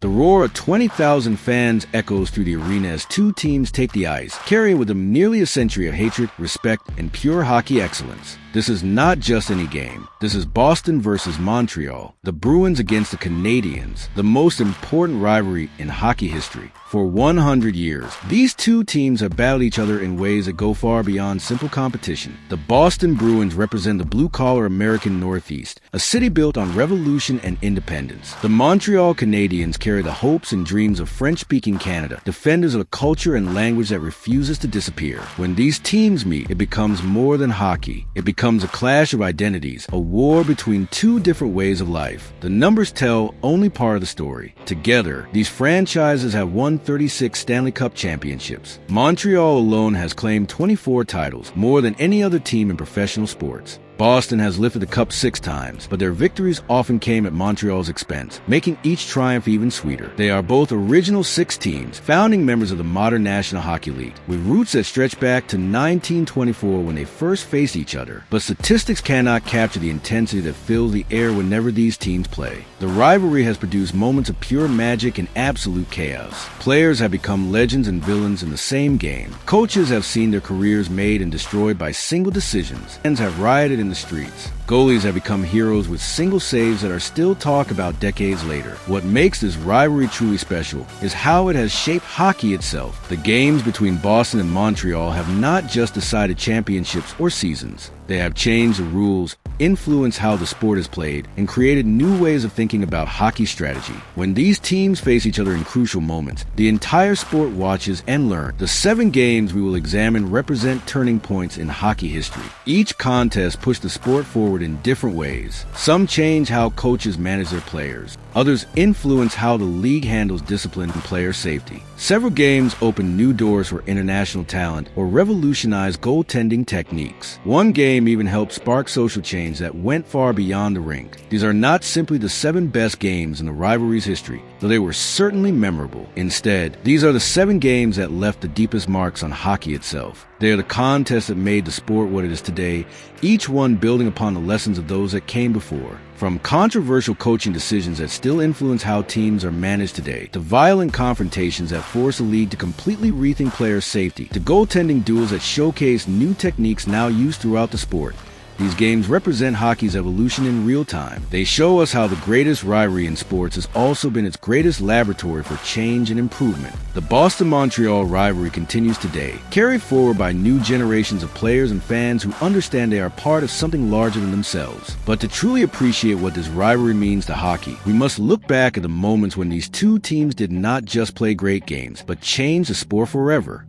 The roar of 20,000 fans echoes through the arena as two teams take the ice, carrying with them nearly a century of hatred, respect, and pure hockey excellence. This is not just any game. This is Boston versus Montreal, the Bruins against the Canadiens, the most important rivalry in hockey history. For 100 years, these two teams have battled each other in ways that go far beyond simple competition. The Boston Bruins represent the blue-collar American Northeast, a city built on revolution and independence. The Montreal Canadiens carry the hopes and dreams of French-speaking Canada, defenders of a culture and language that refuses to disappear. When these teams meet, it becomes more than hockey. It becomes a clash of identities, a war between two different ways of life. The numbers tell only part of the story. Together, these franchises have won 36 Stanley Cup championships. Montreal alone has claimed 24 titles, more than any other team in professional sports. Boston has lifted the cup 6 times, but their victories often came at Montreal's expense, making each triumph even sweeter. They are both original 6 teams, founding members of the modern National Hockey League, with roots that stretch back to 1924 when they first faced each other. But statistics cannot capture the intensity that fills the air whenever these teams play. The rivalry has produced moments of pure magic and absolute chaos. Players have become legends and villains in the same game. Coaches have seen their careers made and destroyed by single decisions. Fans have rioted in the streets. Goalies have become heroes with single saves that are still talked about decades later. What makes this rivalry truly special is how it has shaped hockey itself. The games between Boston and Montreal have not just decided championships or seasons. They have changed the rules, influenced how the sport is played, and created new ways of thinking about hockey strategy. When these teams face each other in crucial moments, the entire sport watches and learns. The 7 games we will examine represent turning points in hockey history. Each contest pushed the sport forward in different ways. Some change how coaches manage their players. Others influence how the league handles discipline and player safety. Several games opened new doors for international talent or revolutionized goaltending techniques. One game even helped spark social change that went far beyond the rink. These are not simply the 7 best games in the rivalry's history, though they were certainly memorable. Instead, these are the 7 games that left the deepest marks on hockey itself. They are the contests that made the sport what it is today, each one building upon the lessons of those that came before. From controversial coaching decisions that still influence how teams are managed today, to violent confrontations that force a league to completely rethink player safety, to goaltending duels that showcase new techniques now used throughout the sport. These games represent hockey's evolution in real time. They show us how the greatest rivalry in sports has also been its greatest laboratory for change and improvement. The Boston-Montreal rivalry continues today, carried forward by new generations of players and fans who understand they are part of something larger than themselves. But to truly appreciate what this rivalry means to hockey, we must look back at the moments when these two teams did not just play great games, but changed the sport forever.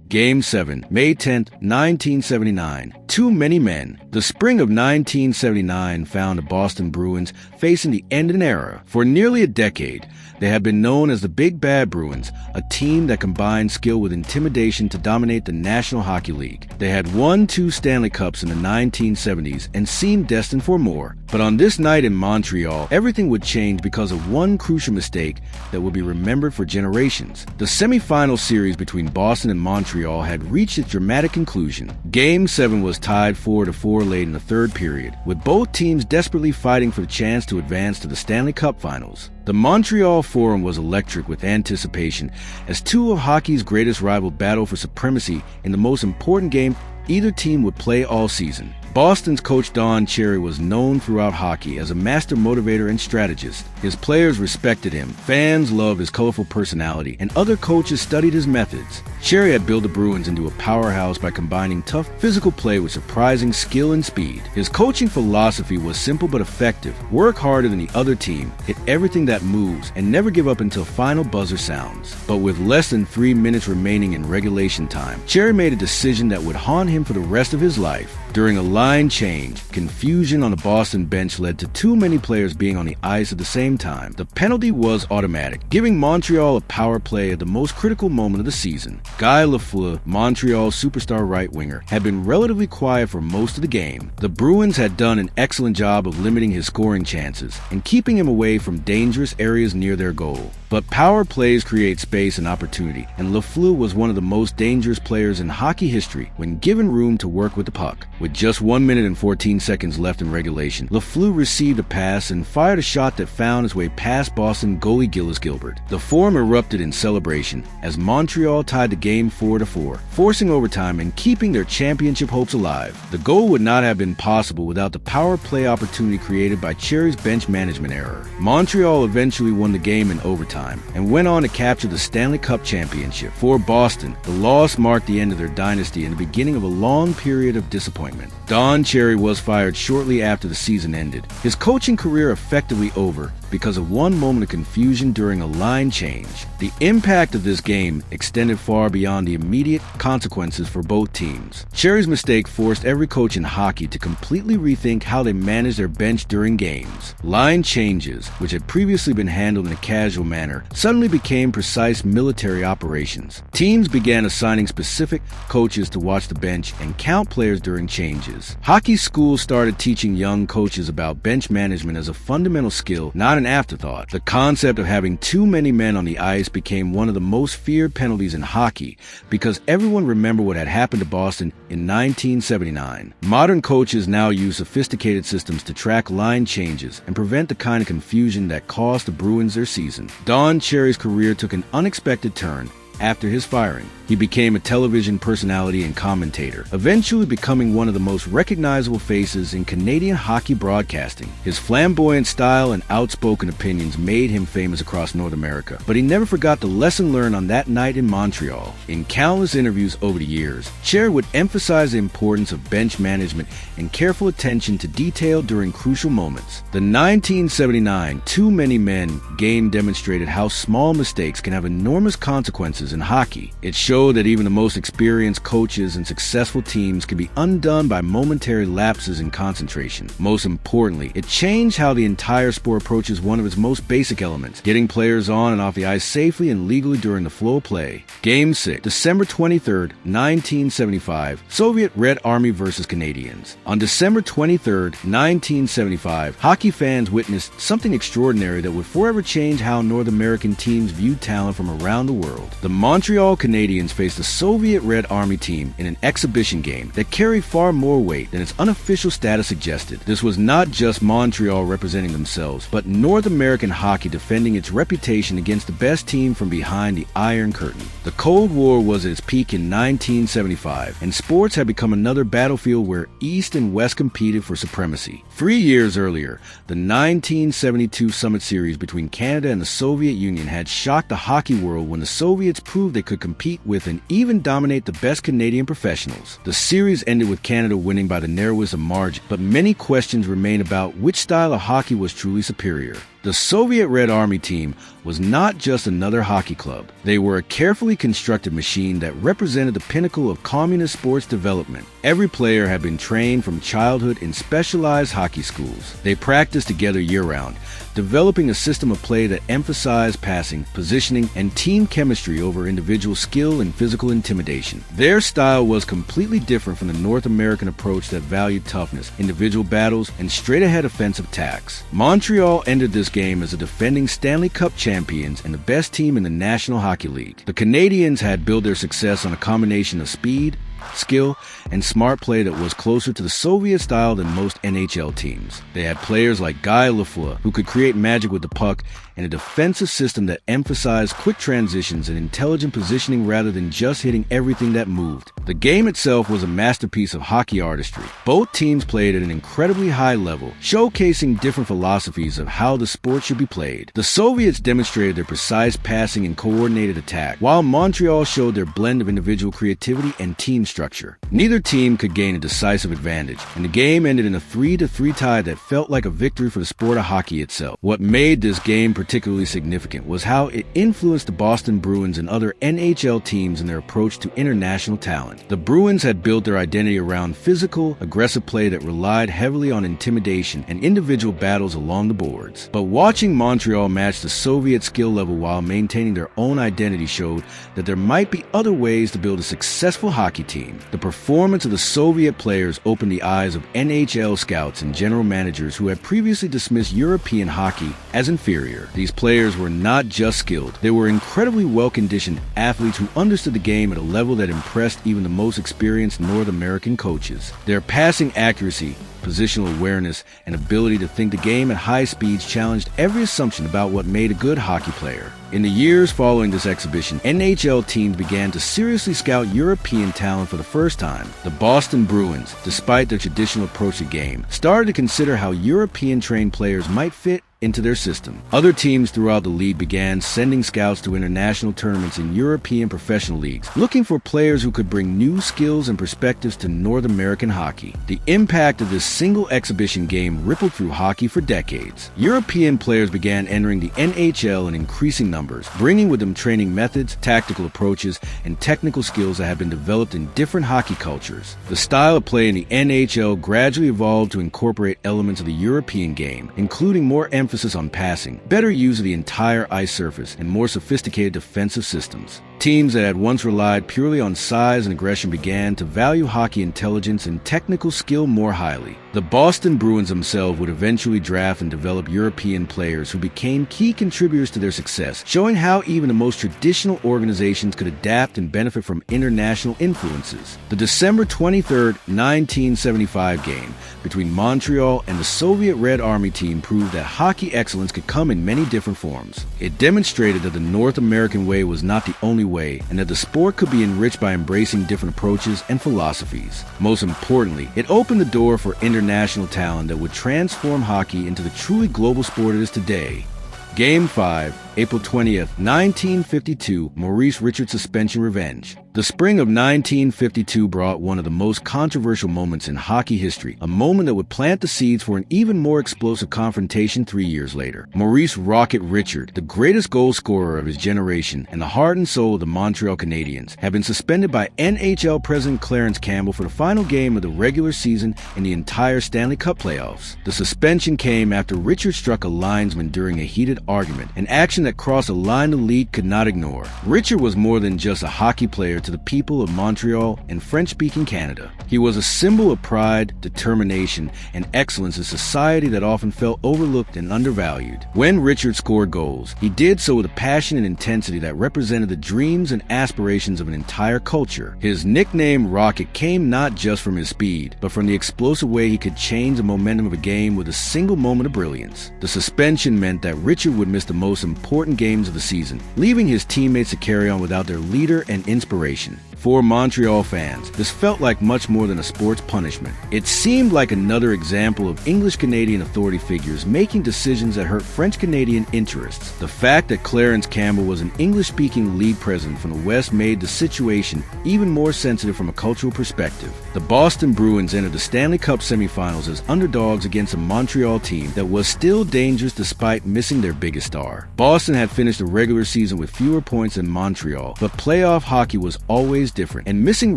Game 7, May 10, 1979. Too many men. The spring of 1979 found the Boston Bruins facing the end of an era. For nearly a decade, they had been known as the Big Bad Bruins, a team that combined skill with intimidation to dominate the National Hockey League. They had won 2 Stanley Cups in the 1970s and seemed destined for more. But on this night in Montreal, everything would change because of one crucial mistake that would be remembered for generations. The semifinal series between Boston and Montreal had reached its dramatic conclusion. Game 7 was tied 4-4 late in the 3rd period, with both teams desperately fighting for the chance to advance to the Stanley Cup Finals. The Montreal Forum was electric with anticipation as two of hockey's greatest rivals battled for supremacy in the most important game either team would play all season. Boston's coach Don Cherry was known throughout hockey as a master motivator and strategist. His players respected him, fans loved his colorful personality, and other coaches studied his methods. Cherry had built the Bruins into a powerhouse by combining tough physical play with surprising skill and speed. His coaching philosophy was simple but effective. Work harder than the other team, hit everything that moves, and never give up until final buzzer sounds. But with less than 3 minutes remaining in regulation time, Cherry made a decision that would haunt him for the rest of his life. During a line change, confusion on the Boston bench led to too many players being on the ice at the same time. The penalty was automatic, giving Montreal a power play at the most critical moment of the season. Guy Lafleur, Montreal's superstar right-winger, had been relatively quiet for most of the game. The Bruins had done an excellent job of limiting his scoring chances and keeping him away from dangerous areas near their goal. But power plays create space and opportunity, and Lafleur was one of the most dangerous players in hockey history when given room to work with the puck. With just 1 minute and 14 seconds left in regulation, Lafleur received a pass and fired a shot that found its way past Boston goalie Gillis Gilbert. The Forum erupted in celebration as Montreal tied the game 4-4, forcing overtime and keeping their championship hopes alive. The goal would not have been possible without the power play opportunity created by Cherry's bench management error. Montreal eventually won the game in overtime and went on to capture the Stanley Cup championship. For Boston, the loss marked the end of their dynasty and the beginning of a long period of disappointment. Don Cherry was fired shortly after the season ended, his coaching career effectively over because of one moment of confusion during a line change. The impact of this game extended far beyond the immediate consequences for both teams. Cherry's mistake forced every coach in hockey to completely rethink how they managed their bench during games. Line changes, which had previously been handled in a casual manner, suddenly became precise military operations. Teams began assigning specific coaches to watch the bench and count players during changes. Hockey schools started teaching young coaches about bench management as a fundamental skill, not an afterthought. The concept of having too many men on the ice became one of the most feared penalties in hockey because everyone remembered what had happened to Boston in 1979. Modern coaches now use sophisticated systems to track line changes and prevent the kind of confusion that cost the Bruins their season. Don Cherry's career took an unexpected turn after his firing. He became a television personality and commentator, eventually becoming one of the most recognizable faces in Canadian hockey broadcasting. His flamboyant style and outspoken opinions made him famous across North America, but he never forgot the lesson learned on that night in Montreal. In countless interviews over the years, Cherry would emphasize the importance of bench management and careful attention to detail during crucial moments. The 1979 Too Many Men game demonstrated how small mistakes can have enormous consequences in hockey. It showed that even the most experienced coaches and successful teams can be undone by momentary lapses in concentration. Most importantly, it changed how the entire sport approaches one of its most basic elements, getting players on and off the ice safely and legally during the flow of play. Game 6, December 23, 1975, Soviet Red Army versus Canadiens. On December 23, 1975, hockey fans witnessed something extraordinary that would forever change how North American teams viewed talent from around the world. The Montreal Canadiens faced the Soviet Red Army team in an exhibition game that carried far more weight than its unofficial status suggested. This was not just Montreal representing themselves, but North American hockey defending its reputation against the best team from behind the Iron Curtain. The Cold War was at its peak in 1975, and sports had become another battlefield where East and West competed for supremacy. 3 years earlier, the 1972 Summit Series between Canada and the Soviet Union had shocked the hockey world when the Soviets proved they could compete with and even dominate the best Canadian professionals. The series ended with Canada winning by the narrowest of margin, but many questions remain about which style of hockey was truly superior. The Soviet Red Army team was not just another hockey club. They were a carefully constructed machine that represented the pinnacle of communist sports development. Every player had been trained from childhood in specialized hockey schools. They practiced together year-round, developing a system of play that emphasized passing, positioning, and team chemistry over individual skill and physical intimidation. Their style was completely different from the North American approach that valued toughness, individual battles, and straight-ahead offensive attacks. Montreal entered this game as the defending Stanley Cup champions and the best team in the National Hockey League. The Canadiens had built their success on a combination of speed, skill, and smart play that was closer to the Soviet style than most NHL teams. They had players like Guy Lafleur, who could create magic with the puck, and a defensive system that emphasized quick transitions and intelligent positioning rather than just hitting everything that moved. The game itself was a masterpiece of hockey artistry. Both teams played at an incredibly high level, showcasing different philosophies of how the sport should be played. The Soviets demonstrated their precise passing and coordinated attack, while Montreal showed their blend of individual creativity and team structure. Neither team could gain a decisive advantage, and the game ended in a 3-3 tie that felt like a victory for the sport of hockey itself. What made this game particularly significant was how it influenced the Boston Bruins and other NHL teams in their approach to international talent. The Bruins had built their identity around physical, aggressive play that relied heavily on intimidation and individual battles along the boards. But watching Montreal match the Soviet skill level while maintaining their own identity showed that there might be other ways to build a successful hockey team. The performance of the Soviet players opened the eyes of NHL scouts and general managers who had previously dismissed European hockey as inferior. These players were not just skilled, they were incredibly well-conditioned athletes who understood the game at a level that impressed even the most experienced North American coaches. Their passing accuracy, positional awareness, and ability to think the game at high speeds challenged every assumption about what made a good hockey player. In the years following this exhibition, NHL teams began to seriously scout European talent for the first time. The Boston Bruins, despite their traditional approach to the game, started to consider how European-trained players might fit into their system. Other teams throughout the league began sending scouts to international tournaments in European professional leagues, looking for players who could bring new skills and perspectives to North American hockey. The impact of this single exhibition game rippled through hockey for decades. European players began entering the NHL in increasing numbers, bringing with them training methods, tactical approaches, and technical skills that had been developed in different hockey cultures. The style of play in the NHL gradually evolved to incorporate elements of the European game, including more emphasis on passing, better use of the entire ice surface, and more sophisticated defensive systems. Teams that had once relied purely on size and aggression began to value hockey intelligence and technical skill more highly. The Boston Bruins themselves would eventually draft and develop European players who became key contributors to their success, showing how even the most traditional organizations could adapt and benefit from international influences. The December 23, 1975 game between Montreal and the Soviet Red Army team proved that hockey excellence could come in many different forms. It demonstrated that the North American way was not the only way, and that the sport could be enriched by embracing different approaches and philosophies. Most importantly, it opened the door for international talent that would transform hockey into the truly global sport it is today. Game 5, April 20th, 1952, Maurice Richard suspension revenge. The spring of 1952 brought one of the most controversial moments in hockey history, a moment that would plant the seeds for an even more explosive confrontation 3 years later. Maurice "Rocket" Richard, the greatest goal scorer of his generation and the heart and soul of the Montreal Canadiens, had been suspended by NHL President Clarence Campbell for the final game of the regular season in the entire Stanley Cup playoffs. The suspension came after Richard struck a linesman during a heated argument, an action that crossed a line the league could not ignore. Richard was more than just a hockey player to the people of Montreal and French-speaking Canada. He was a symbol of pride, determination, and excellence in society that often felt overlooked and undervalued. When Richard scored goals, he did so with a passion and intensity that represented the dreams and aspirations of an entire culture. His nickname Rocket came not just from his speed, but from the explosive way he could change the momentum of a game with a single moment of brilliance. The suspension meant that Richard would miss the most important games of the season, leaving his teammates to carry on without their leader and inspiration. For Montreal fans, this felt like much more than a sports punishment. It seemed like another example of English-Canadian authority figures making decisions that hurt French-Canadian interests. The fact that Clarence Campbell was an English-speaking league president from the West made the situation even more sensitive from a cultural perspective. The Boston Bruins entered the Stanley Cup semifinals as underdogs against a Montreal team that was still dangerous despite missing their biggest star. Boston had finished the regular season with fewer points than Montreal, but playoff hockey was always different, and missing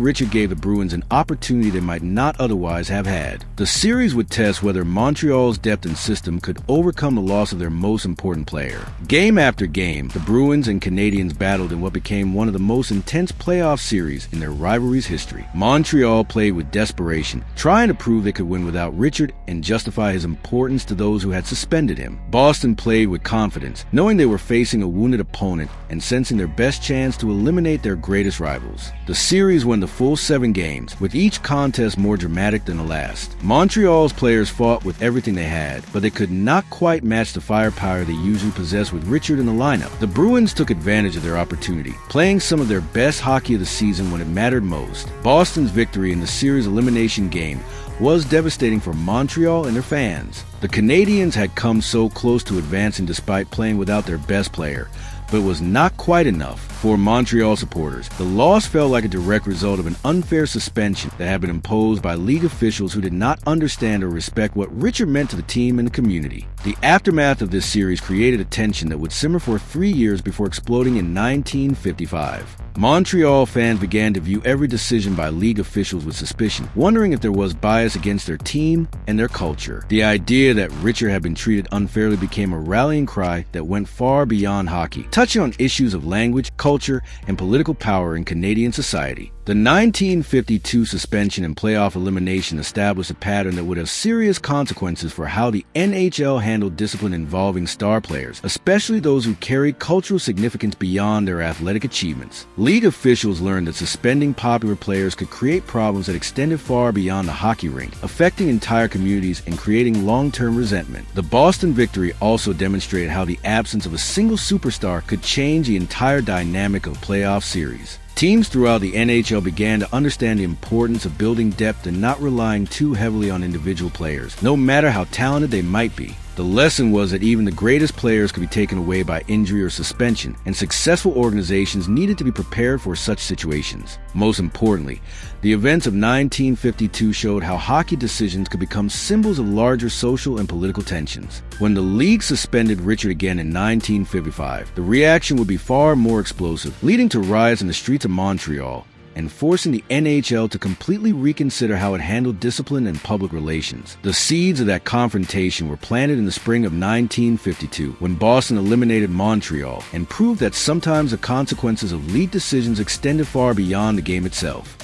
Richard gave the Bruins an opportunity they might not otherwise have had. The series would test whether Montreal's depth and system could overcome the loss of their most important player. Game after game, the Bruins and Canadiens battled in what became one of the most intense playoff series in their rivalry's history. Montreal played with desperation, trying to prove they could win without Richard and justify his importance to those who had suspended him. Boston played with confidence, knowing they were facing a wounded opponent and sensing their best chance to eliminate their greatest rivals. The series went the full 7 games, with each contest more dramatic than the last. Montreal's players fought with everything they had, but they could not quite match the firepower they usually possessed with Richard in the lineup. The Bruins took advantage of their opportunity, playing some of their best hockey of the season when it mattered most. Boston's victory in the series elimination game was devastating for Montreal and their fans. The Canadiens had come so close to advancing despite playing without their best player, but it was not quite enough. For Montreal supporters, the loss felt like a direct result of an unfair suspension that had been imposed by league officials who did not understand or respect what Richard meant to the team and the community. The aftermath of this series created a tension that would simmer for 3 years before exploding in 1955. Montreal fans began to view every decision by league officials with suspicion, wondering if there was bias against their team and their culture. The idea that Richard had been treated unfairly became a rallying cry that went far beyond hockey, touching on issues of language, culture, and political power in Canadian society. The 1952 suspension and playoff elimination established a pattern that would have serious consequences for how the NHL handled discipline involving star players, especially those who carried cultural significance beyond their athletic achievements. League officials learned that suspending popular players could create problems that extended far beyond the hockey rink, affecting entire communities and creating long-term resentment. The Boston victory also demonstrated how the absence of a single superstar could change the entire dynamic of a playoff series. Teams throughout the NHL began to understand the importance of building depth and not relying too heavily on individual players, no matter how talented they might be. The lesson was that even the greatest players could be taken away by injury or suspension, and successful organizations needed to be prepared for such situations. Most importantly, the events of 1952 showed how hockey decisions could become symbols of larger social and political tensions. When the league suspended Richard again in 1955, the reaction would be far more explosive, leading to riots in the streets of Montreal and forcing the NHL to completely reconsider how it handled discipline and public relations. The seeds of that confrontation were planted in the spring of 1952 when Boston eliminated Montreal and proved that sometimes the consequences of league decisions extended far beyond the game itself.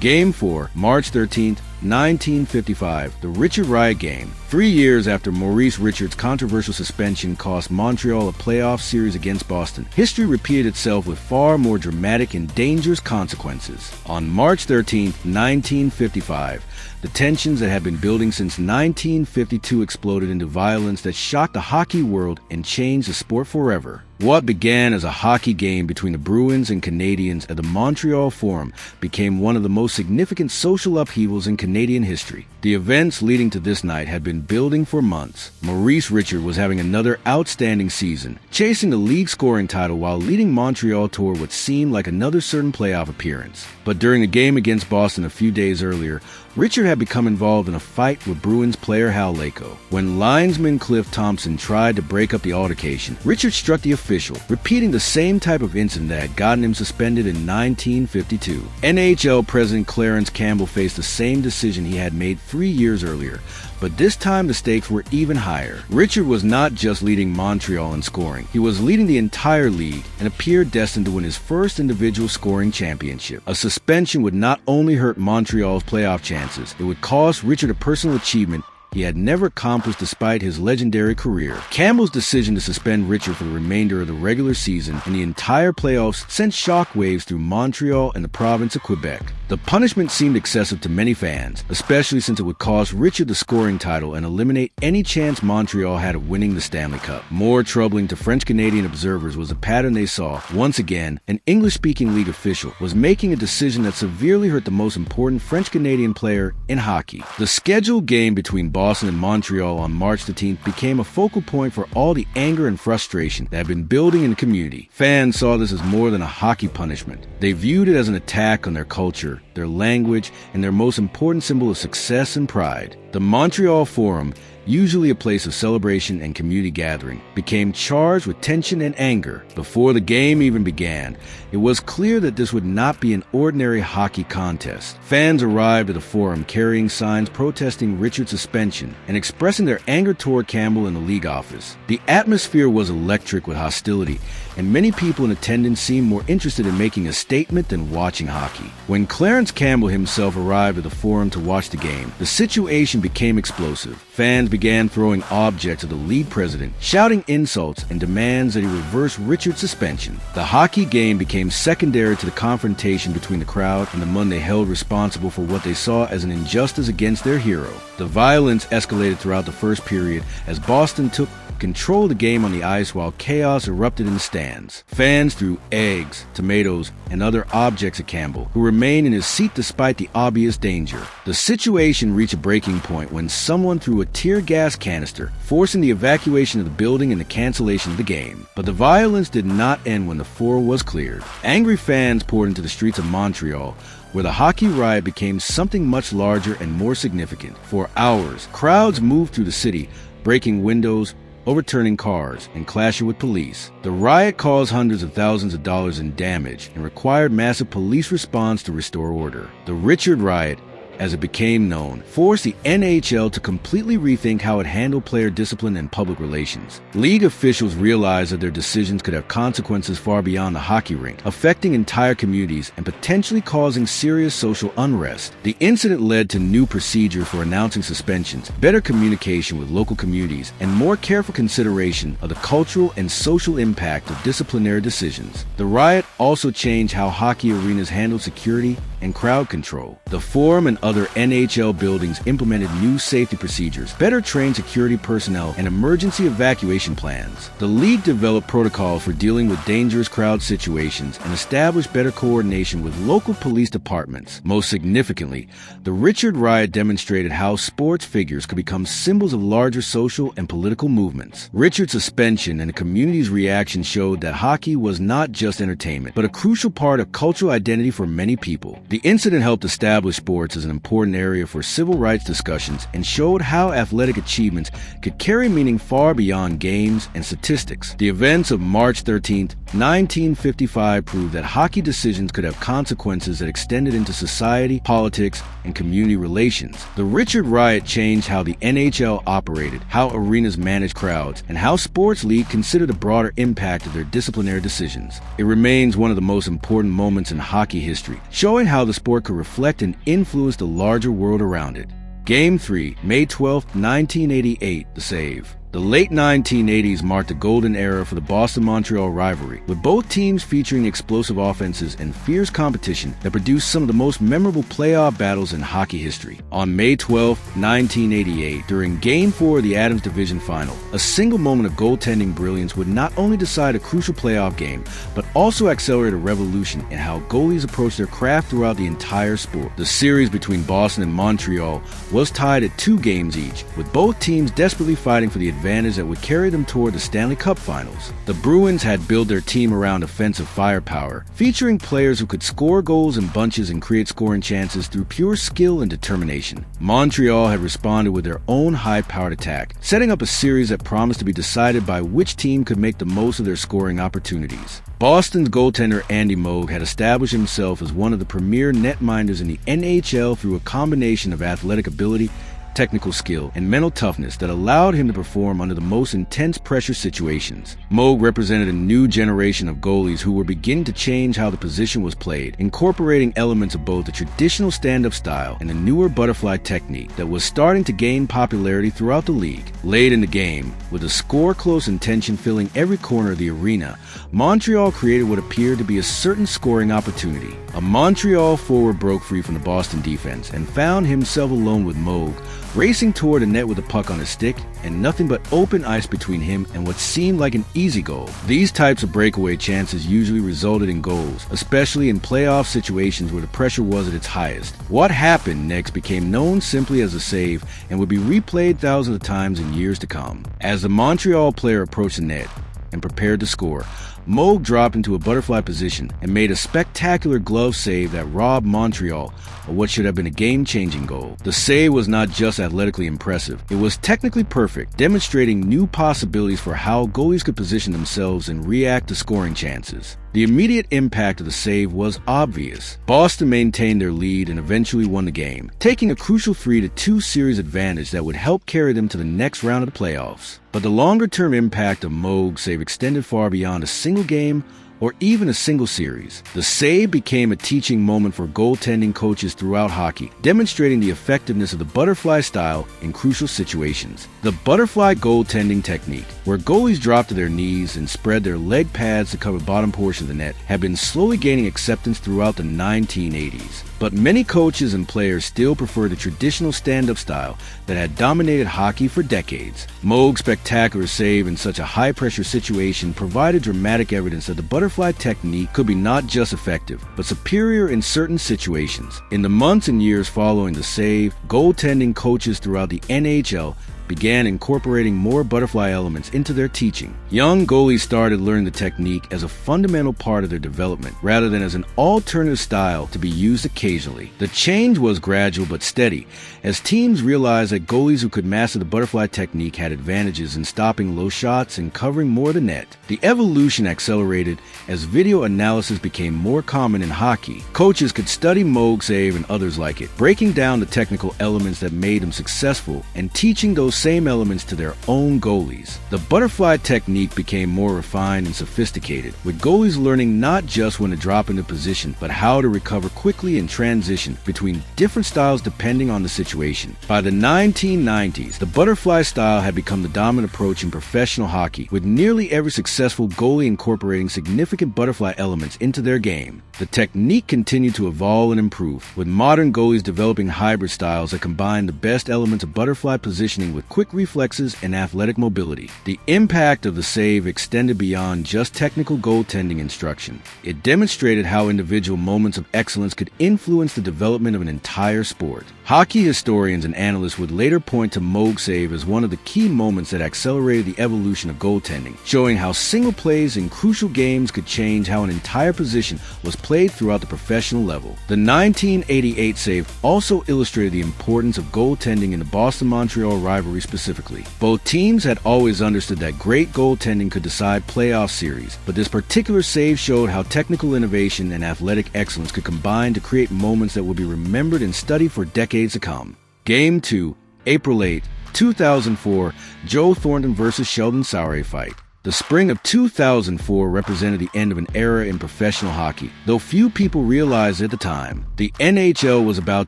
Game 4, March 13, 1955, the Richard Riot Game. 3 years after Maurice Richard's controversial suspension cost Montreal a playoff series against Boston, history repeated itself with far more dramatic and dangerous consequences. On March 13, 1955, the tensions that had been building since 1952 exploded into violence that shocked the hockey world and changed the sport forever. What began as a hockey game between the Bruins and Canadiens at the Montreal Forum became one of the most significant social upheavals in Canadian history. The events leading to this night had been building for months. Maurice Richard was having another outstanding season, chasing the league scoring title while leading Montreal toward what seemed like another certain playoff appearance. But during a game against Boston a few days earlier, Richard had become involved in a fight with Bruins player Hal Lako. When linesman Cliff Thompson tried to break up the altercation, Richard struck the official, repeating the same type of incident that had gotten him suspended in 1952. NHL President Clarence Campbell faced the same decision he had made 3 years earlier, but this time the stakes were even higher. Richard was not just leading Montreal in scoring, he was leading the entire league and appeared destined to win his first individual scoring championship. A suspension would not only hurt Montreal's playoff chances, it would cost Richard a personal achievement he had never accomplished despite his legendary career. Campbell's decision to suspend Richard for the remainder of the regular season and the entire playoffs sent shockwaves through Montreal and the province of Quebec. The punishment seemed excessive to many fans, especially since it would cost Richard the scoring title and eliminate any chance Montreal had of winning the Stanley Cup. More troubling to French-Canadian observers was a pattern they saw. Once again, an English-speaking league official was making a decision that severely hurt the most important French-Canadian player in hockey. The scheduled game between Boston and Montreal on March 13th became a focal point for all the anger and frustration that had been building in the community. Fans saw this as more than a hockey punishment. They viewed it as an attack on their culture, their language, and their most important symbol of success and pride. The Montreal Forum, usually a place of celebration and community gathering, became charged with tension and anger. Before the game even began, it was clear that this would not be an ordinary hockey contest. Fans arrived at the Forum carrying signs protesting Richard's suspension and expressing their anger toward Campbell in the league office. The atmosphere was electric with hostility, and many people in attendance seemed more interested in making a statement than watching hockey. When Clarence Campbell himself arrived at the Forum to watch the game, the situation became explosive. Fans began throwing objects at the league president, shouting insults and demands that he reverse Richard's suspension. The hockey game became secondary to the confrontation between the crowd and the men they held responsible for what they saw as an injustice against their hero. The violence escalated throughout the first period as Boston took controlled the game on the ice while chaos erupted in the stands. Fans threw eggs, tomatoes, and other objects at Campbell, who remained in his seat despite the obvious danger. The situation reached a breaking point when someone threw a tear gas canister, forcing the evacuation of the building and the cancellation of the game. But the violence did not end when the floor was cleared. Angry fans poured into the streets of Montreal, where the hockey riot became something much larger and more significant. For hours, crowds moved through the city, breaking windows, overturning cars, and clashing with police. The riot caused hundreds of thousands of dollars in damage and required massive police response to restore order. The Richard riot, as it became known, forced the NHL to completely rethink how it handled player discipline and public relations. League officials realized that their decisions could have consequences far beyond the hockey rink, affecting entire communities and potentially causing serious social unrest. The incident led to new procedures for announcing suspensions, better communication with local communities, and more careful consideration of the cultural and social impact of disciplinary decisions. The riot also changed how hockey arenas handled security and crowd control. The Forum and other NHL buildings implemented new safety procedures, better trained security personnel, and emergency evacuation plans. The league developed protocols for dealing with dangerous crowd situations and established better coordination with local police departments. Most significantly, the Richard riot demonstrated how sports figures could become symbols of larger social and political movements. Richard's suspension and the community's reaction showed that hockey was not just entertainment, but a crucial part of cultural identity for many people. The incident helped establish sports as an important area for civil rights discussions and showed how athletic achievements could carry meaning far beyond games and statistics. The events of March 13, 1955 proved that hockey decisions could have consequences that extended into society, politics, and community relations. The Richard riot changed how the NHL operated, how arenas managed crowds, and how sports leagues considered the broader impact of their disciplinary decisions. It remains one of the most important moments in hockey history, showing how the sport could reflect and influence the larger world around it. Game 3, May 12, 1988, the save. The late 1980s marked the golden era for the Boston-Montreal rivalry, with both teams featuring explosive offenses and fierce competition that produced some of the most memorable playoff battles in hockey history. On May 12, 1988, during Game 4 of the Adams Division Final, a single moment of goaltending brilliance would not only decide a crucial playoff game, but also accelerate a revolution in how goalies approach their craft throughout the entire sport. The series between Boston and Montreal was tied at 2 games each, with both teams desperately fighting for the advantage that would carry them toward the Stanley Cup Finals. The Bruins had built their team around offensive firepower, featuring players who could score goals in bunches and create scoring chances through pure skill and determination. Montreal had responded with their own high-powered attack, setting up a series that promised to be decided by which team could make the most of their scoring opportunities. Boston's goaltender Andy Moog had established himself as one of the premier netminders in the NHL through a combination of athletic ability, technical skill, and mental toughness that allowed him to perform under the most intense pressure situations. Moog represented a new generation of goalies who were beginning to change how the position was played, incorporating elements of both the traditional stand-up style and the newer butterfly technique that was starting to gain popularity throughout the league. Late in the game, with a score-close intention filling every corner of the arena, Montreal created what appeared to be a certain scoring opportunity. A Montreal forward broke free from the Boston defense and found himself alone with Moog, racing toward the net with the puck on his stick and nothing but open ice between him and what seemed like an easy goal. These types of breakaway chances usually resulted in goals, especially in playoff situations where the pressure was at its highest. What happened next became known simply as a save and would be replayed thousands of times in years to come. As the Montreal player approached the net and prepared to score, Moog dropped into a butterfly position and made a spectacular glove save that robbed Montreal of what should have been a game-changing goal. The save was not just athletically impressive, it was technically perfect, demonstrating new possibilities for how goalies could position themselves and react to scoring chances. The immediate impact of the save was obvious. Boston maintained their lead and eventually won the game, taking a crucial 3-2 series advantage that would help carry them to the next round of the playoffs. But the longer-term impact of Moog's save extended far beyond a single game or even a single series. The save became a teaching moment for goaltending coaches throughout hockey, demonstrating the effectiveness of the butterfly style in crucial situations. The butterfly goaltending technique, where goalies drop to their knees and spread their leg pads to cover the bottom portion of the net, had been slowly gaining acceptance throughout the 1980s. But many coaches and players still prefer the traditional stand-up style that had dominated hockey for decades. Moog's spectacular save in such a high-pressure situation provided dramatic evidence that the butterfly technique could be not just effective, but superior in certain situations. In the months and years following the save, goaltending coaches throughout the NHL began incorporating more butterfly elements into their teaching. Young goalies started learning the technique as a fundamental part of their development, rather than as an alternative style to be used occasionally. The change was gradual but steady, as teams realized that goalies who could master the butterfly technique had advantages in stopping low shots and covering more of the net. The evolution accelerated as video analysis became more common in hockey. Coaches could study Moog save and others like it, breaking down the technical elements that made them successful and teaching those same elements to their own goalies. The butterfly technique became more refined and sophisticated, with goalies learning not just when to drop into position, but how to recover quickly and transition between different styles depending on the situation. By the 1990s, the butterfly style had become the dominant approach in professional hockey, with nearly every successful goalie incorporating significant butterfly elements into their game. The technique continued to evolve and improve, with modern goalies developing hybrid styles that combine the best elements of butterfly positioning with quick reflexes and athletic mobility. The impact of the save extended beyond just technical goaltending instruction. It demonstrated how individual moments of excellence could influence the development of an entire sport. Hockey historians and analysts would later point to Moog save as one of the key moments that accelerated the evolution of goaltending, showing how single plays in crucial games could change how an entire position was played throughout the professional level. The 1988 save also illustrated the importance of goaltending in the Boston-Montreal rivalry specifically. Both teams had always understood that great goaltending could decide playoff series, but this particular save showed how technical innovation and athletic excellence could combine to create moments that would be remembered and studied for decades to come. Game 2, April 8, 2004, Joe Thornton vs. Sheldon Souray fight. The spring of 2004 represented the end of an era in professional hockey, though few people realized at the time. The NHL was about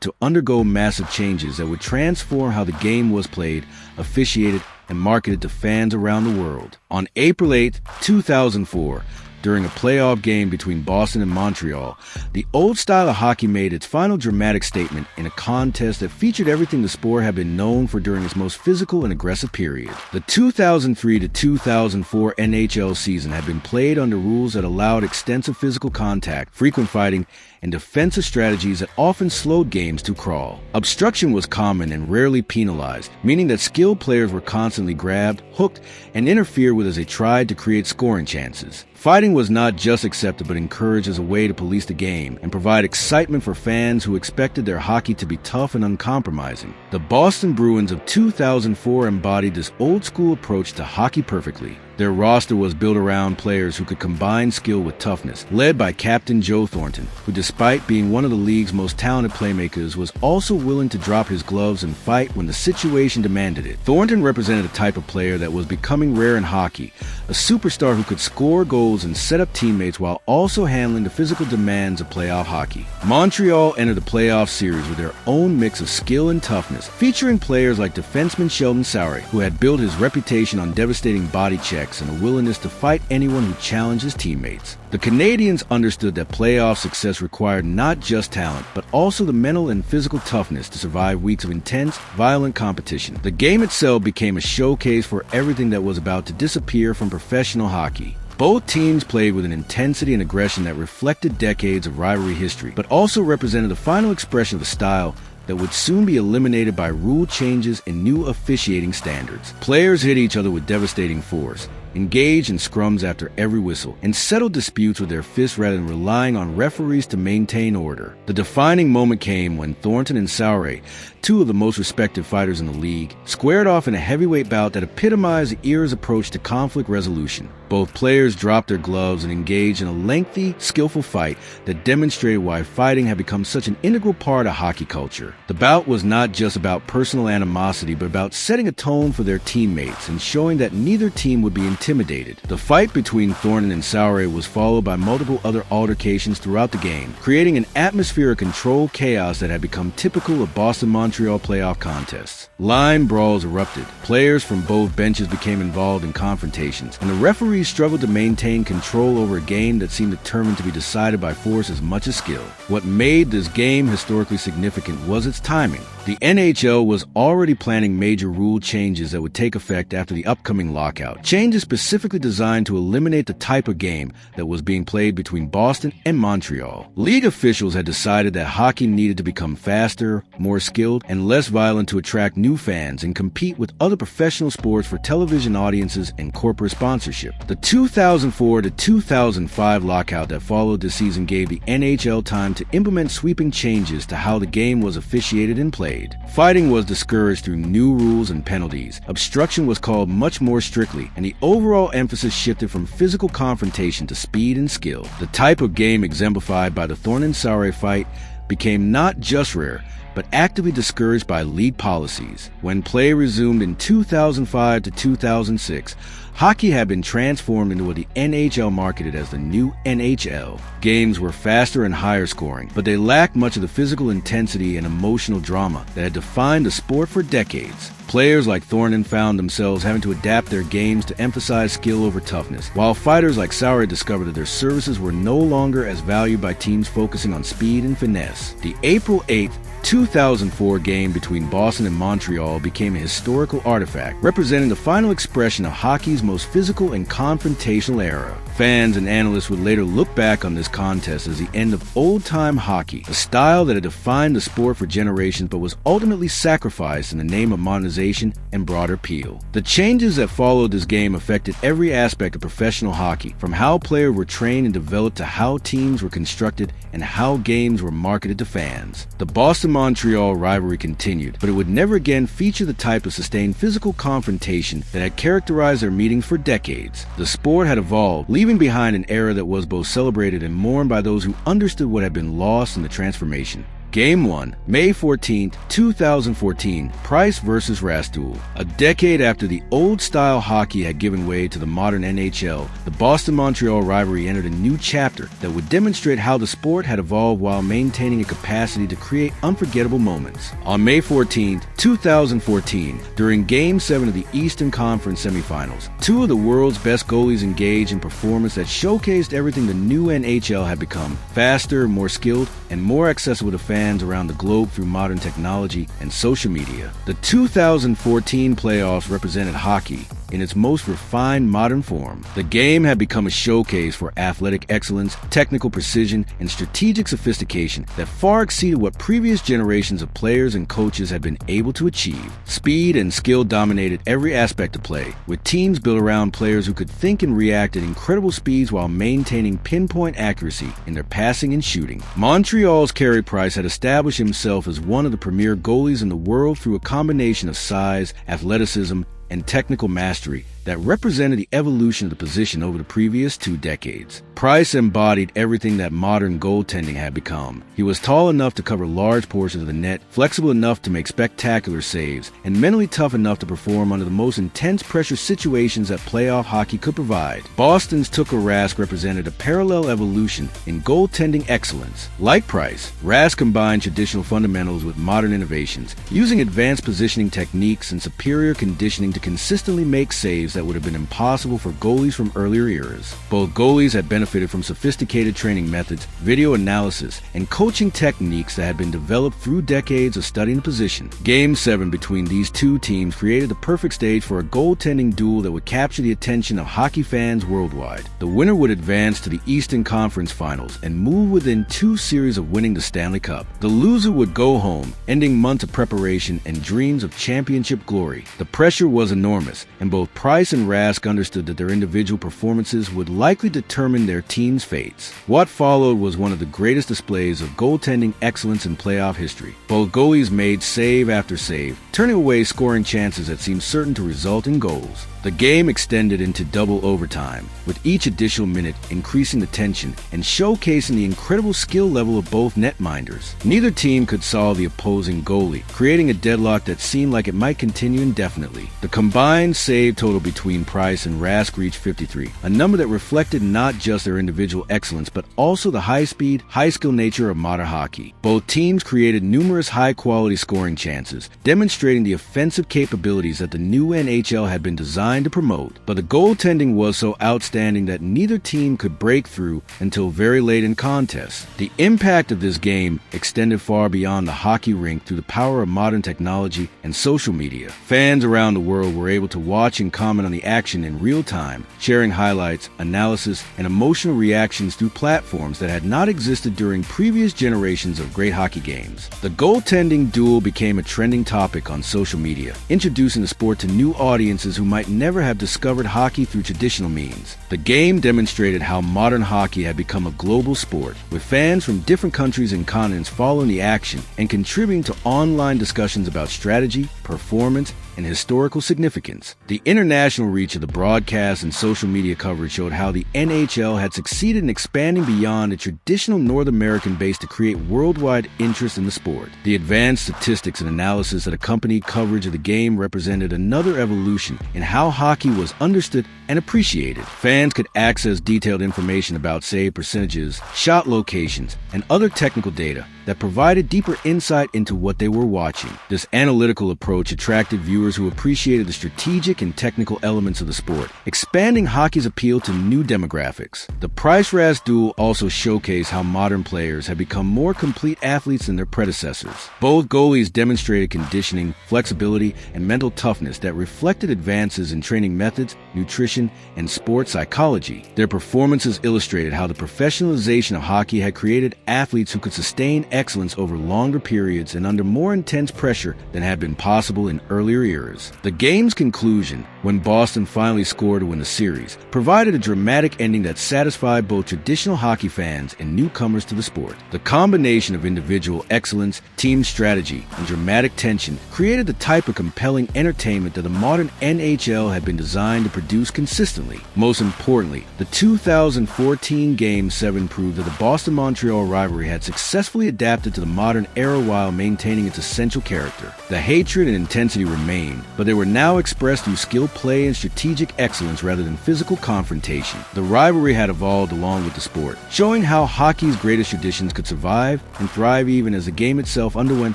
to undergo massive changes that would transform how the game was played, officiated, and marketed to fans around the world. On April 8, 2004, during a playoff game between Boston and Montreal, the old style of hockey made its final dramatic statement in a contest that featured everything the sport had been known for during its most physical and aggressive period. The 2003 to 2004 NHL season had been played under rules that allowed extensive physical contact, frequent fighting, and defensive strategies that often slowed games to crawl. Obstruction was common and rarely penalized, meaning that skilled players were constantly grabbed, hooked, and interfered with as they tried to create scoring chances. Fighting was not just accepted but encouraged as a way to police the game and provide excitement for fans who expected their hockey to be tough and uncompromising. The Boston Bruins of 2004 embodied this old-school approach to hockey perfectly. Their roster was built around players who could combine skill with toughness, led by Captain Joe Thornton, who despite being one of the league's most talented playmakers was also willing to drop his gloves and fight when the situation demanded it. Thornton represented a type of player that was becoming rare in hockey, a superstar who could score goals and set up teammates while also handling the physical demands of playoff hockey. Montreal entered the playoff series with their own mix of skill and toughness, featuring players like defenseman Sheldon Souray, who had built his reputation on devastating body checks and a willingness to fight anyone who challenged his teammates. The Canadiens understood that playoff success required not just talent, but also the mental and physical toughness to survive weeks of intense, violent competition. The game itself became a showcase for everything that was about to disappear from professional hockey. Both teams played with an intensity and aggression that reflected decades of rivalry history, but also represented the final expression of a style that would soon be eliminated by rule changes and new officiating standards. Players hit each other with devastating force, engaged in scrums after every whistle, and settled disputes with their fists rather than relying on referees to maintain order. The defining moment came when Thornton and Souray, two of the most respected fighters in the league, squared off in a heavyweight bout that epitomized the era's approach to conflict resolution. Both players dropped their gloves and engaged in a lengthy, skillful fight that demonstrated why fighting had become such an integral part of hockey culture. The bout was not just about personal animosity, but about setting a tone for their teammates and showing that neither team would be intimidated intimidated. The fight between Thornton and Souray was followed by multiple other altercations throughout the game, creating an atmosphere of controlled chaos that had become typical of Boston-Montreal playoff contests. Line brawls erupted. Players from both benches became involved in confrontations, and the referees struggled to maintain control over a game that seemed determined to be decided by force as much as skill. What made this game historically significant was its timing. The NHL was already planning major rule changes that would take effect after the upcoming lockout. Changes specifically designed to eliminate the type of game that was being played between Boston and Montreal. League officials had decided that hockey needed to become faster, more skilled, and less violent to attract new fans and compete with other professional sports for television audiences and corporate sponsorship. The 2004 to 2005 lockout that followed this season gave the NHL time to implement sweeping changes to how the game was officiated and played. Fighting was discouraged through new rules and penalties. Obstruction was called much more strictly, and the overall emphasis shifted from physical confrontation to speed and skill. The type of game exemplified by the Thornton-Souray fight became not just rare, but actively discouraged by league policies. When play resumed in 2005 to 2006, hockey had been transformed into what the NHL marketed as the new NHL. Games were faster and higher scoring, but they lacked much of the physical intensity and emotional drama that had defined the sport for decades. Players like Thornton found themselves having to adapt their games to emphasize skill over toughness, while fighters like Souray discovered that their services were no longer as valued by teams focusing on speed and finesse. The April 8th, 2004 game between Boston and Montreal became a historical artifact, representing the final expression of hockey's most physical and confrontational era. Fans and analysts would later look back on this contest as the end of old-time hockey, a style that had defined the sport for generations but was ultimately sacrificed in the name of modernization and broader appeal. The changes that followed this game affected every aspect of professional hockey, from how players were trained and developed to how teams were constructed and how games were marketed to fans. The Boston-Montreal rivalry continued, but it would never again feature the type of sustained physical confrontation that had characterized their meetings for decades. The sport had evolved, leaving behind an era that was both celebrated and mourned by those who understood what had been lost in the transformation. Game 1, May 14, 2014, Price vs. Rask duel. A decade after the old-style hockey had given way to the modern NHL, the Boston-Montreal rivalry entered a new chapter that would demonstrate how the sport had evolved while maintaining a capacity to create unforgettable moments. On May 14, 2014, during Game 7 of the Eastern Conference semifinals, two of the world's best goalies engaged in performance that showcased everything the new NHL had become: faster, more skilled, and more accessible to fans around the globe through modern technology and social media. The 2014 playoffs represented hockey in its most refined modern form. The game had become a showcase for athletic excellence, technical precision, and strategic sophistication that far exceeded what previous generations of players and coaches had been able to achieve. Speed and skill dominated every aspect of play, with teams built around players who could think and react at incredible speeds while maintaining pinpoint accuracy in their passing and shooting. Montreal's Carey Price had established himself as one of the premier goalies in the world through a combination of size, athleticism, and technical mastery that represented the evolution of the position over the previous 2 decades. Price embodied everything that modern goaltending had become. He was tall enough to cover large portions of the net, flexible enough to make spectacular saves, and mentally tough enough to perform under the most intense pressure situations that playoff hockey could provide. Boston's Tuukka Rask represented a parallel evolution in goaltending excellence. Like Price, Rask combined traditional fundamentals with modern innovations, using advanced positioning techniques and superior conditioning to consistently make saves that would have been impossible for goalies from earlier eras. Both goalies had benefited from sophisticated training methods, video analysis, and coaching techniques that had been developed through decades of studying the position. Game 7 between these two teams created the perfect stage for a goaltending duel that would capture the attention of hockey fans worldwide. The winner would advance to the Eastern Conference Finals and move within 2 series of winning the Stanley Cup. The loser would go home, ending months of preparation and dreams of championship glory. The pressure was enormous, and both Price and Rask understood that their individual performances would likely determine their team's fates. What followed was one of the greatest displays of goaltending excellence in playoff history. Both goalies made save after save, turning away scoring chances that seemed certain to result in goals. The game extended into double overtime, with each additional minute increasing the tension and showcasing the incredible skill level of both netminders. Neither team could solve the opposing goalie, creating a deadlock that seemed like it might continue indefinitely. The combined save total between Price and Rask reached 53, a number that reflected not just their individual excellence but also the high-speed, high-skill nature of modern hockey. Both teams created numerous high-quality scoring chances, demonstrating the offensive capabilities that the new NHL had been designed to promote. But the goaltending was so outstanding that neither team could break through until very late in contests. The impact of this game extended far beyond the hockey rink through the power of modern technology and social media. Fans around the world were able to watch and comment on the action in real time, sharing highlights, analysis, and emotional reactions through platforms that had not existed during previous generations of great hockey games. The goaltending duel became a trending topic on social media, introducing the sport to new audiences who might never have discovered hockey through traditional means. The game demonstrated how modern hockey had become a global sport, with fans from different countries and continents following the action and contributing to online discussions about strategy, performance, and historical significance. The international reach of the broadcast and social media coverage showed how the NHL had succeeded in expanding beyond a traditional North American base to create worldwide interest in the sport. The advanced statistics and analysis that accompanied coverage of the game represented another evolution in how hockey was understood and appreciated. Fans could access detailed information about save percentages, shot locations, and other technical data that provided deeper insight into what they were watching. This analytical approach attracted viewers who appreciated the strategic and technical elements of the sport, expanding hockey's appeal to new demographics. The Price-Rask duel also showcased how modern players have become more complete athletes than their predecessors. Both goalies demonstrated conditioning, flexibility, and mental toughness that reflected advances in training methods, nutrition, and sports psychology. Their performances illustrated how the professionalization of hockey had created athletes who could sustain excellence over longer periods and under more intense pressure than had been possible in earlier eras. The game's conclusion, when Boston finally scored to win the series, provided a dramatic ending that satisfied both traditional hockey fans and newcomers to the sport. The combination of individual excellence, team strategy, and dramatic tension created the type of compelling entertainment that the modern NHL had been designed to produce consistently. Most importantly, the 2014 Game 7 proved that the Boston-Montreal rivalry had successfully adapted to the modern era while maintaining its essential character. The hatred and intensity remained, but they were now expressed through skill play and strategic excellence rather than physical confrontation. The rivalry had evolved along with the sport, showing how hockey's greatest traditions could survive and thrive even as the game itself underwent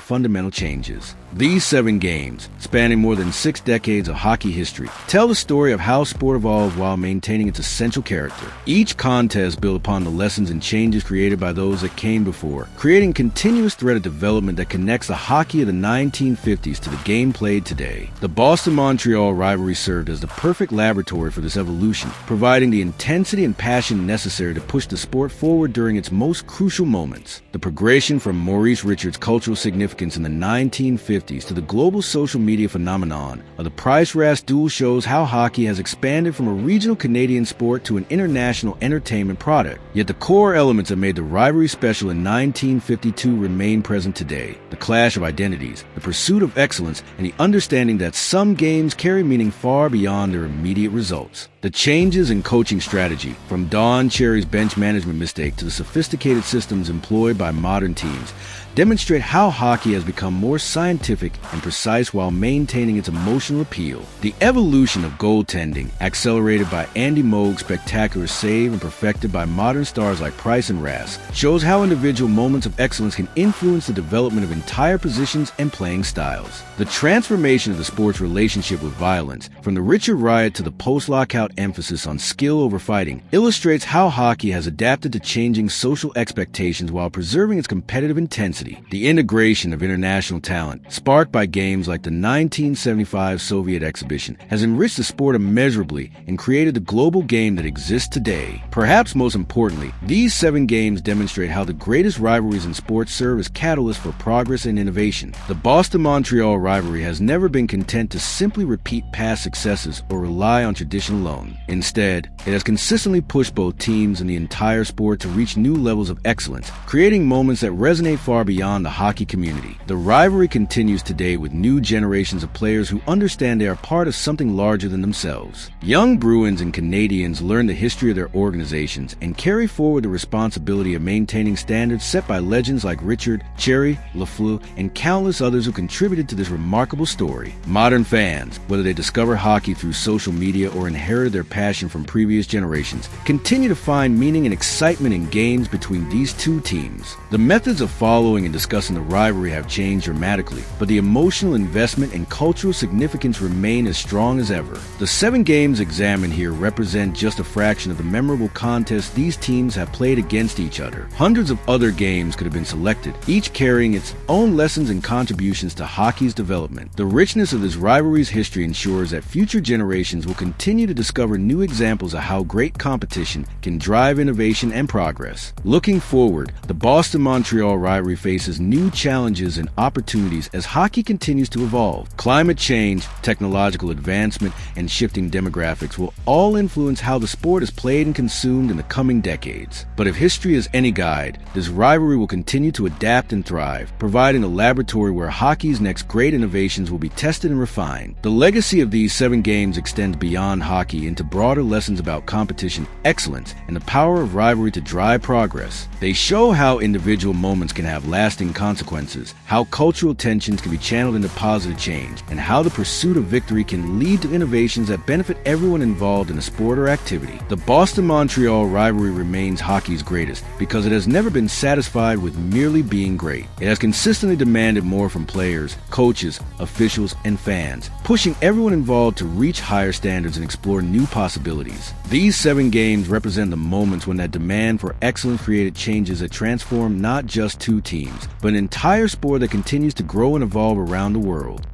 fundamental changes. These 7 games, spanning more than 6 decades of hockey history, tell the story of how sport evolved while maintaining its essential character. Each contest built upon the lessons and changes created by those that came before, creating a continuous thread of development that connects the hockey of the 1950s to the game played today. The Boston-Montreal rivalry served as the perfect laboratory for this evolution, providing the intensity and passion necessary to push the sport forward during its most crucial moments. The progression from Maurice Richard's cultural significance in the 1950s to the global social media phenomenon of the Price-Rask duel shows how hockey has expanded from a regional Canadian sport to an international entertainment product. Yet the core elements that made the rivalry special in 1952 remain present today. The clash of identities, the pursuit of excellence, and the understanding that some games carry meaning far beyond their immediate results. The changes in coaching strategy, from Don Cherry's bench management mistake to the sophisticated systems employed by modern teams, demonstrate how hockey has become more scientific and precise while maintaining its emotional appeal. The evolution of goaltending, accelerated by Andy Moog's spectacular save and perfected by modern stars like Price and Rask, shows how individual moments of excellence can influence the development of entire positions and playing styles. The transformation of the sport's relationship with violence, from the Richard riot to the post-lockout emphasis on skill over fighting, illustrates how hockey has adapted to changing social expectations while preserving its competitive intensity. The integration of international talent, sparked by games like the 1975 Soviet exhibition, has enriched the sport immeasurably and created the global game that exists today. Perhaps most importantly, these 7 games demonstrate how the greatest rivalries in sports serve as catalysts for progress and innovation. The Boston-Montreal rivalry has never been content to simply repeat past successes or rely on tradition alone. alone. Instead, it has consistently pushed both teams and the entire sport to reach new levels of excellence, creating moments that resonate far beyond the hockey community. The rivalry continues today with new generations of players who understand they are part of something larger than themselves. Young Bruins and Canadiens learn the history of their organizations and carry forward the responsibility of maintaining standards set by legends like Richard, Carey, Lafleur, and countless others who contributed to this remarkable story. Modern fans, whether they discover hockey through social media or inherited their passion from previous generations, continue to find meaning and excitement in games between these two teams. The methods of following and discussing the rivalry have changed dramatically, but the emotional investment and cultural significance remain as strong as ever. The 7 games examined here represent just a fraction of the memorable contests these teams have played against each other. Hundreds of other games could have been selected, each carrying its own lessons and contributions to hockey's development. The richness of this rivalry's history ensures that future generations will continue to discover new examples of how great competition can drive innovation and progress. Looking forward, the Boston-Montreal rivalry faces new challenges and opportunities as hockey continues to evolve. Climate change, technological advancement, and shifting demographics will all influence how the sport is played and consumed in the coming decades. But if history is any guide, this rivalry will continue to adapt and thrive, providing a laboratory where hockey's next great innovations will be tested and refined. The legacy of these 7 games extends beyond hockey into broader lessons about competition, excellence, and the power of rivalry to drive progress. They show how individual moments can have lasting consequences, how cultural tensions can be channeled into positive change, and how the pursuit of victory can lead to innovations that benefit everyone involved in a sport or activity. The Boston-Montreal rivalry remains hockey's greatest because it has never been satisfied with merely being great. It has consistently demanded more from players, coaches, officials, and fans, pushing everyone involved to reach higher standards and explore new possibilities. These 7 games represent the moments when that demand for excellence created changes that transform not just 2 teams, but an entire sport that continues to grow and evolve around the world.